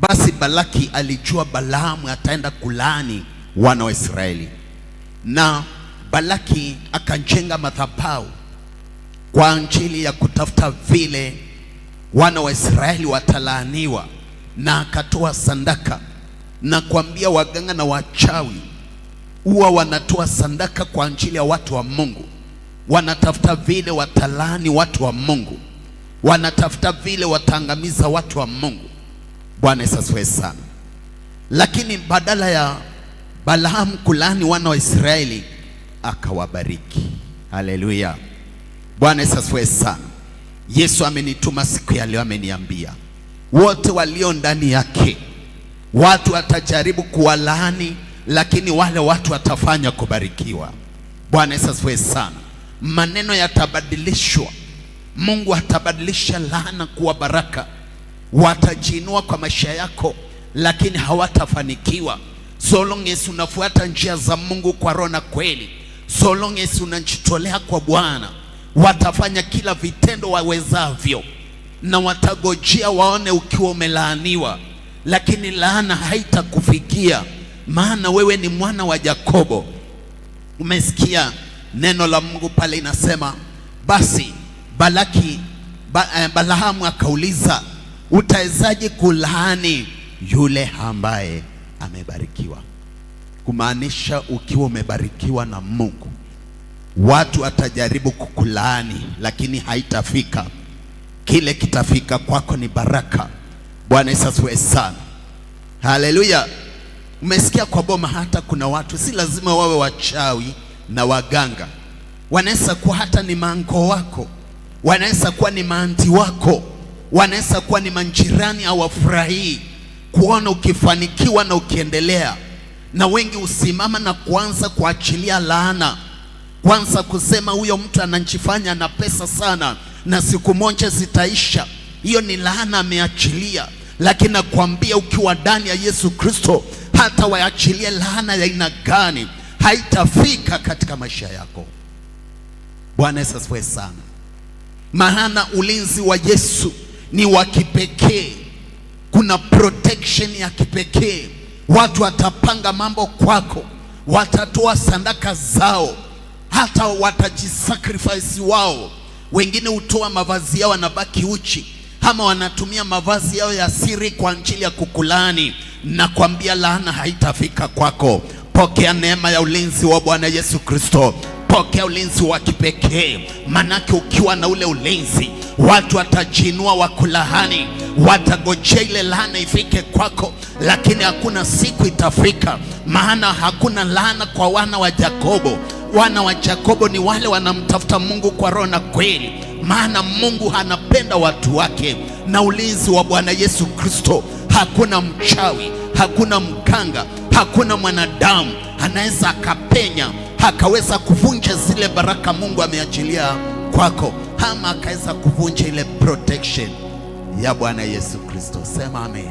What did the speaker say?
Basi Balaki alijua Balaamu ataenda kulaani wana wa Israeli, na Balaki akajenga madhabahu kwa ajili ya kutafuta vile wana wa Israeli watalaaniwa, na akatoa sadaka na kuambia waganga na wachawi huwa wanatoa sadaka kwa ajili ya watu wa Mungu, wanatafuta vile watalaani watu wa Mungu, wanatafuta vile wataangamiza watu wa Mungu. Bwana Yesu asifiwe sana. Lakini badala ya Balaamu kulaani wana wa Israeli, akawabariki. Haleluya. Bwana Yesu asifiwe sana. Yesu amenituma siku ya leo, ameniambia wote walio ndani yake, watu watajaribu kuwalaani, lakini wale watu watafanya kubarikiwa. Bwana Yesu asifiwe sana. Maneno yatabadilishwa. Mungu atabadilisha laana kuwa baraka. Watajinua kwa maisha yako, lakini hawatafanikiwa. So long as unafuata njia za Mungu kwa roho na kweli, so long as unajitolea kwa Bwana, watafanya kila vitendo wawezavyo, na watagojea waone ukiwa umelaaniwa, lakini laana haitakufikia, maana wewe ni mwana wa Yakobo. Umesikia neno la Mungu pale inasema, basi Balaamu akauliza, utawezaje kulaani yule ambaye amebarikiwa? Kumaanisha ukiwa umebarikiwa na Mungu, watu watajaribu kukulaani, lakini haitafika. Kile kitafika kwako ni baraka. Bwana Yesu asifiwe sana. Haleluya. Umesikia kwa boma, hata kuna watu si lazima wawe wachawi na waganga, wanaweza kuwa hata ni mango wako, wanaweza kuwa ni maanti wako, wanaweza kuwa ni manjirani. Hawafurahii kuona ukifanikiwa na ukiendelea, na wengi usimama na kuanza kuachilia laana, kwanza kusema huyo mtu anajifanya na pesa sana na siku moja zitaisha. Hiyo ni laana ameachilia. Lakini nakwambia ukiwa ndani ya Yesu Kristo, hata waachilie laana ya aina gani, haitafika katika maisha yako. Bwana Yesu asifiwe sana. Maana ulinzi wa Yesu ni wa kipekee. Kuna protection ya kipekee. Watu watapanga mambo kwako, watatoa sadaka zao, hata watajisacrifice wao. Wengine hutoa mavazi yao wanabaki uchi, ama wanatumia mavazi yao ya siri kwa ajili ya kukulaani. Na kuambia laana haitafika kwako. Pokea neema ya ulinzi wa Bwana Yesu Kristo. Pokea ulinzi wa kipekee. Manake ukiwa na ule ulinzi, watu watajinua wakulaani, watagojea ile laana ifike kwako, lakini hakuna siku itafika. Maana hakuna laana kwa wana wa Yakobo. Wana wa Yakobo ni wale wanamtafuta Mungu kwa roho na kweli, maana Mungu anapenda watu wake. Na ulinzi wa Bwana Yesu Kristo, hakuna mchawi, hakuna mkanga, hakuna mwanadamu anaweza akapenya akaweza kuvunja zile baraka Mungu ameachilia kwako, ama akaweza kuvunja ile protection ya Bwana Yesu Kristo. Sema amen.